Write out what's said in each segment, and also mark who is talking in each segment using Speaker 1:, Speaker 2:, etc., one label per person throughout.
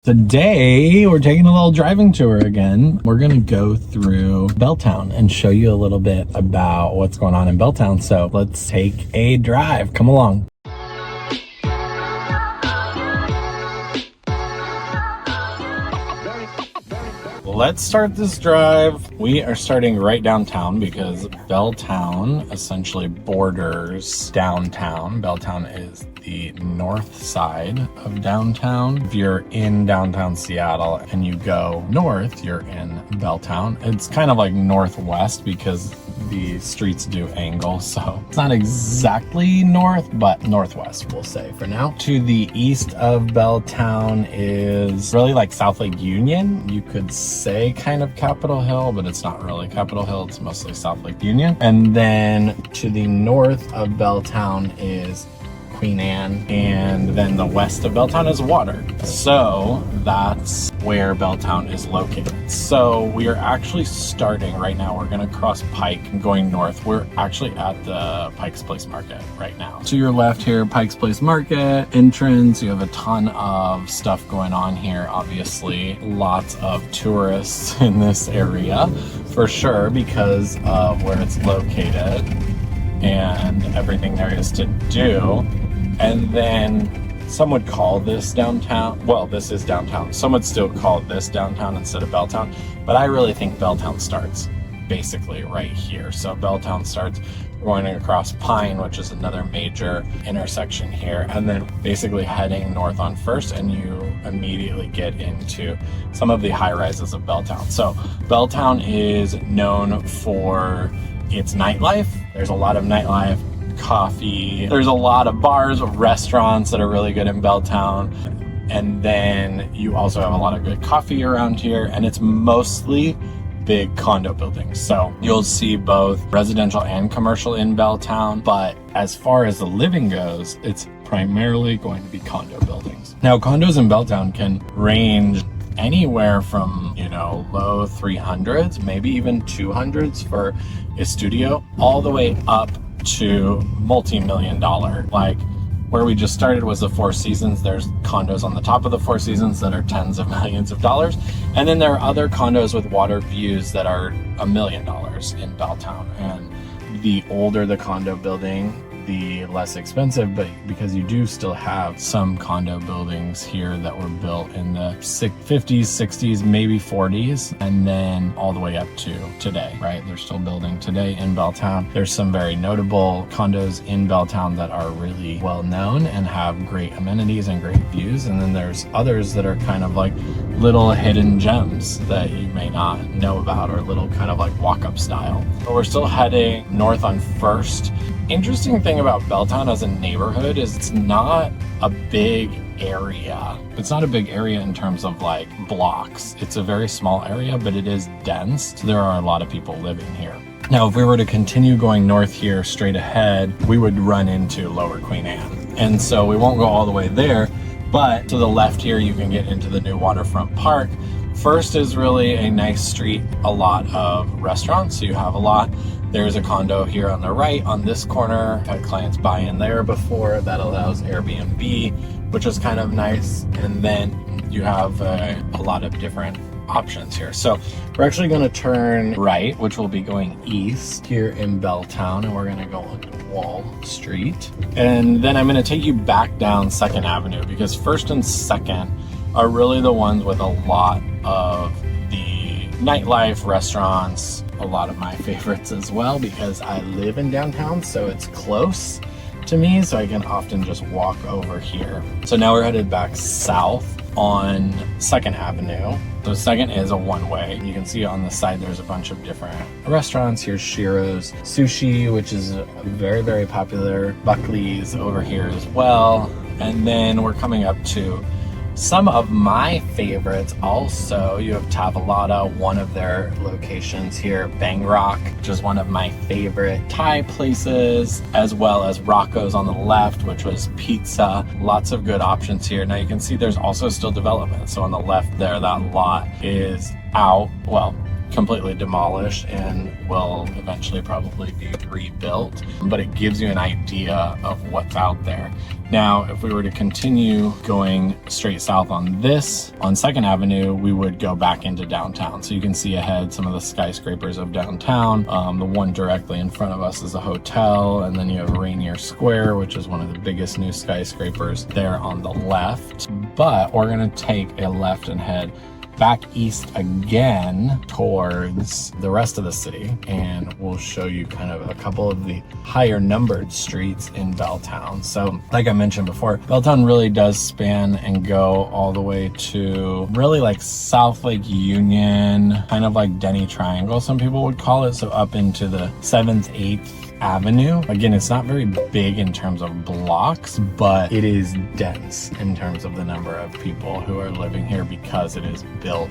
Speaker 1: Today, we're taking a little driving tour again. We're gonna go through Belltown and show you a little bit about what's going on in Belltown. So let's take a drive. Come along. Let's start this drive. We are starting right downtown because Belltown essentially borders downtown. Belltown is the north side of downtown. If you're in downtown Seattle and you go north, you're in Belltown. It's kind of like northwest because the streets do angle, so it's not exactly north, but northwest, we'll say for now. To the east of Belltown is really like South Lake Union. You could say kind of Capitol Hill, but it's not really Capitol Hill, it's mostly South Lake Union. And then to the north of Belltown is Queen Anne, and then the west of Belltown is water. So that's where Belltown is located. So we are actually starting right now. We're gonna cross Pike and going north. We're actually at the Pike Place Market right now. To your left here, Pike Place Market entrance. You have a ton of stuff going on here. Obviously, lots of tourists in this area for sure because of where it's located and everything there is to do. And then some would call this downtown. Well, this is downtown. Some would still call this downtown instead of Belltown, but I really think Belltown starts basically right here. So Belltown starts going across Pine, which is another major intersection here, and then basically heading north on First, and you immediately get into some of the high rises of Belltown. So Belltown is known for its nightlife. There's a lot of nightlife, coffee. There's a lot of bars, restaurants that are really good in Belltown. And then you also have a lot of good coffee around here, and it's mostly big condo buildings. So you'll see both residential and commercial in Belltown, but as far as the living goes, it's primarily going to be condo buildings. Now, condos in Belltown can range anywhere from, you know, low 300s, maybe even 200s for a studio, all the way up to multi-million-dollar. Like where we just started was the Four Seasons. There's condos on the top of the Four Seasons that are tens of millions of dollars. And then there are other condos with water views that are $1 million in Belltown. And the older the condo building, the less expensive, but because you do still have some condo buildings here that were built in the 50s, 60s, maybe 40s, and then all the way up to today, right? They're still building today in Belltown. There's some very notable condos in Belltown that are really well known and have great amenities and great views, and then there's others that are kind of like little hidden gems that you may not know about, or little kind of like walk-up style. But we're still heading north on First. Interesting thing about Belltown as a neighborhood is it's not a big area. It's not a big area in terms of like blocks. It's a very small area, but it is dense. So there are a lot of people living here. Now, if we were to continue going north here straight ahead, we would run into Lower Queen Anne. And so we won't go all the way there, but to the left here, you can get into the new Waterfront Park. First is really a nice street, a lot of restaurants. So you have a lot. There's a condo here on the right on this corner. Had clients buy in there before. That allows Airbnb, which is kind of nice. And then you have a lot of different options here. So we're actually going to turn right, which will be going east here in Belltown, and we're going to go on Wall Street. And then I'm going to take you back down 2nd Avenue because First and 2nd are really the ones with a lot of the nightlife, restaurants, a lot of my favorites as well because I live in downtown, so it's close to me, so I can often just walk over here. So now we're headed back south on 2nd Avenue. So 2nd is a one-way. You can see on the side there's a bunch of different restaurants. Here's Shirou's Sushi, which is very, very popular. Buckley's over here as well. And then we're coming up to some of my favorites also. You have Tavalada, one of their locations here, Bangrock, which is one of my favorite Thai places, as well as Rocco's on the left, which was pizza. Lots of good options here. Now you can see there's also still development. So on the left there, that lot is out. Well, completely demolished and will eventually probably be rebuilt, but it gives you an idea of what's out there. Now, if we were to continue going straight south on 2nd Avenue, we would go back into downtown. So you can see ahead some of the skyscrapers of downtown. The one directly in front of us is a hotel, and then you have Rainier Square, which is one of the biggest new skyscrapers there on the left. But we're gonna take a left and head back east again towards the rest of the city, and we'll show you kind of a couple of the higher numbered streets in Belltown. So like I mentioned before, Belltown really does span and go all the way to really like South Lake Union, kind of like Denny Triangle, some people would call it. So up into the 7th, 8th Avenue. Again, it's not very big in terms of blocks, but it is dense in terms of the number of people who are living here because it is built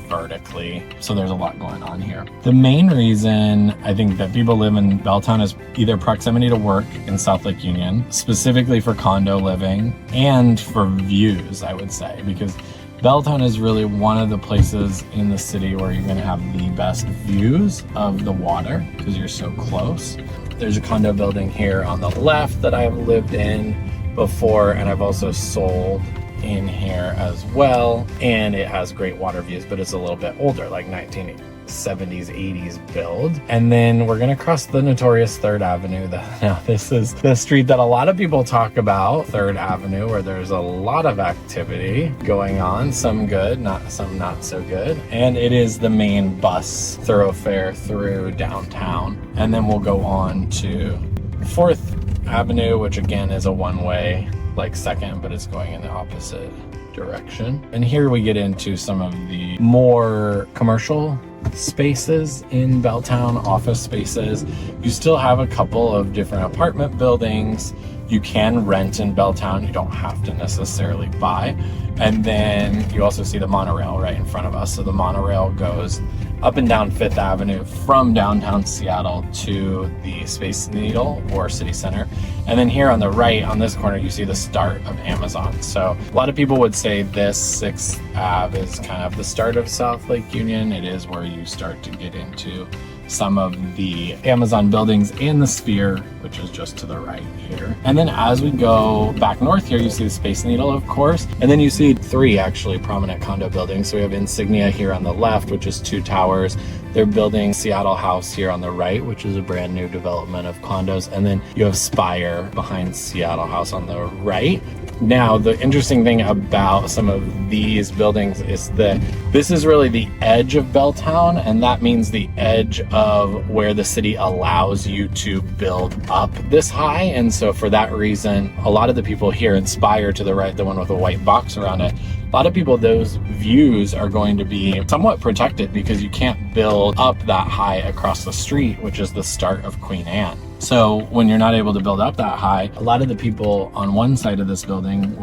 Speaker 1: vertically. So there's a lot going on here. The main reason I think that people live in Belltown is either proximity to work in South Lake Union, specifically for condo living, and for views, I would say, because Belltown is really one of the places in the city where you're going to have the best views of the water because you're so close. There's a condo building here on the left that I've lived in before, and I've also sold in here as well, and it has great water views, but it's a little bit older, like 1970s, 80s build. And then we're gonna cross the notorious 3rd Avenue. Now this is the street that a lot of people talk about, 3rd Avenue, where there's a lot of activity going on, some good, some not so good. And it is the main bus thoroughfare through downtown. And then we'll go on to 4th Avenue, which again is a one-way, like 2nd, but it's going in the opposite direction. And here we get into some of the more commercial spaces in Belltown, office spaces. You still have a couple of different apartment buildings. You can rent in Belltown. You don't have to necessarily buy. And then you also see the monorail right in front of us. So the monorail goes up and down 5th Avenue from downtown Seattle to the Space Needle or City Center. And then here on the right, on this corner, you see the start of Amazon. So a lot of people would say this 6th Ave is kind of the start of South Lake Union. It is where you start to get into some of the Amazon buildings and the Spire, which is just to the right here. And then as we go back north here, you see the Space Needle, of course. And then you see 3 actually prominent condo buildings. So we have Insignia here on the left, which is 2 towers. They're building Seattle House here on the right, which is a brand new development of condos. And then you have Spire behind Seattle House on the right. Now, the interesting thing about some of these buildings is that this is really the edge of Belltown, and that means the edge of where the city allows you to build up this high. And so for that reason, a lot of the people here in Spire to the right, the one with a white box around it, a lot of people, those views are going to be somewhat protected because you can't build up that high across the street, which is the start of Queen Anne. So when you're not able to build up that high, a lot of the people on one side of this building,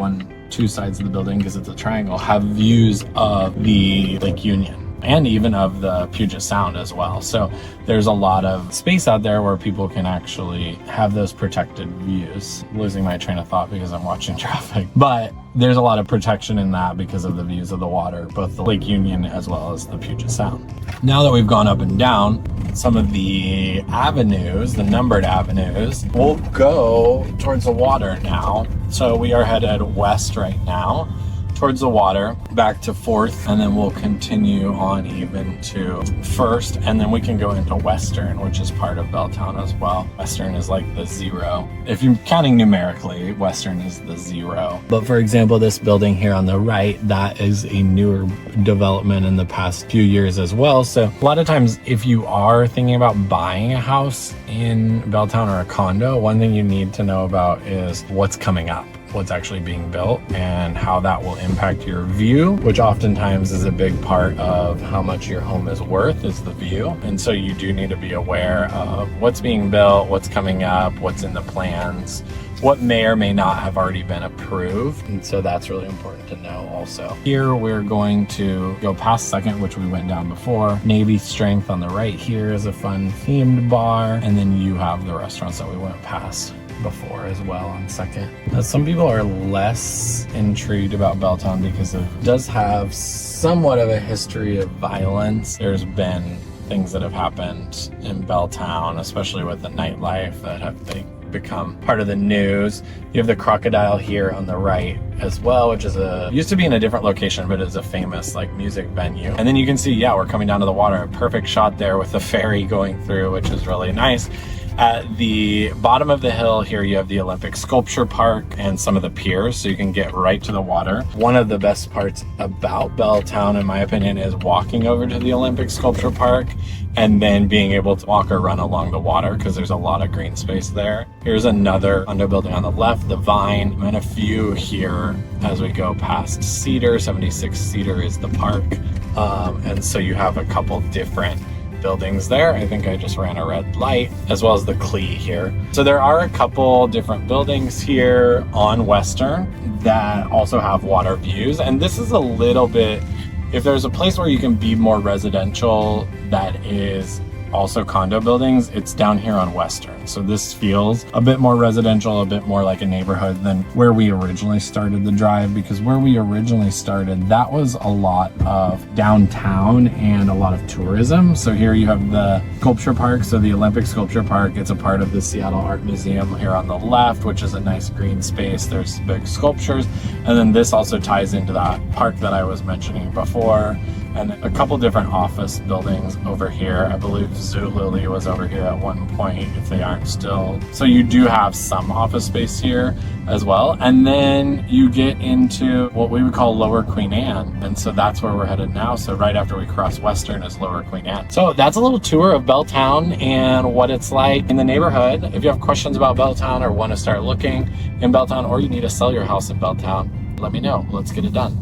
Speaker 1: two sides of the building, because it's a triangle, have views of the Lake Union and even of the Puget Sound as well. So there's a lot of space out there where people can actually have those protected views. I'm losing my train of thought because I'm watching traffic. But there's a lot of protection in that because of the views of the water, both the Lake Union as well as the Puget Sound. Now that we've gone up and down, some of the avenues, the numbered avenues, will go towards the water now. So we are headed west right now, towards the water, back to 4th, and then we'll continue on even to 1st, and then we can go into Western, which is part of Belltown as well. Western is like the 0. If you're counting numerically, Western is the 0. But for example, this building here on the right, that is a newer development in the past few years as well. So a lot of times, if you are thinking about buying a house in Belltown or a condo, one thing you need to know about is what's coming up, what's actually being built, and how that will impact your view, which oftentimes is a big part of how much your home is worth, is the view. And so you do need to be aware of what's being built, what's coming up, what's in the plans, what may or may not have already been approved. And so that's really important to know also. Here we're going to go past 2nd, which we went down before. Navy Strength on the right here is a fun themed bar. And then you have the restaurants that we went past before as well on 2nd. Now, some people are less intrigued about Belltown because it does have somewhat of a history of violence. There's been things that have happened in Belltown, especially with the nightlife, that have become part of the news. You have the Crocodile here on the right as well, which is used to be in a different location, but is a famous like music venue. And then you can see, yeah, we're coming down to the water. A perfect shot there with the ferry going through, which is really nice. At the bottom of the hill here, you have the Olympic Sculpture Park and some of the piers, so you can get right to the water. One of the best parts about Belltown, in my opinion, is walking over to the Olympic Sculpture Park and then being able to walk or run along the water because there's a lot of green space there. Here's another condo building on the left, the Vine, and a few here as we go past Cedar. 76 Cedar is the park. And so you have a couple different buildings there. I think I just ran a red light, as well as the Clee here. So there are a couple different buildings here on Western that also have water views. And this is a little bit, if there's a place where you can be more residential that is also condo buildings, it's down here on Western. So this feels a bit more residential, a bit more like a neighborhood than where we originally started the drive, because where we originally started, that was a lot of downtown and a lot of tourism. So here you have the sculpture park, so the Olympic Sculpture Park. It's a part of the Seattle Art Museum here on the left, which is a nice green space. There's big sculptures. And then this also ties into that park that I was mentioning before. And a couple different office buildings over here. I believe Zulily was over here at one point, if they aren't still. So you do have some office space here as well. And then you get into what we would call Lower Queen Anne. And so that's where we're headed now. So right after we cross Western is Lower Queen Anne. So that's a little tour of Belltown and what it's like in the neighborhood. If you have questions about Belltown or want to start looking in Belltown, or you need to sell your house in Belltown, let me know. Let's get it done.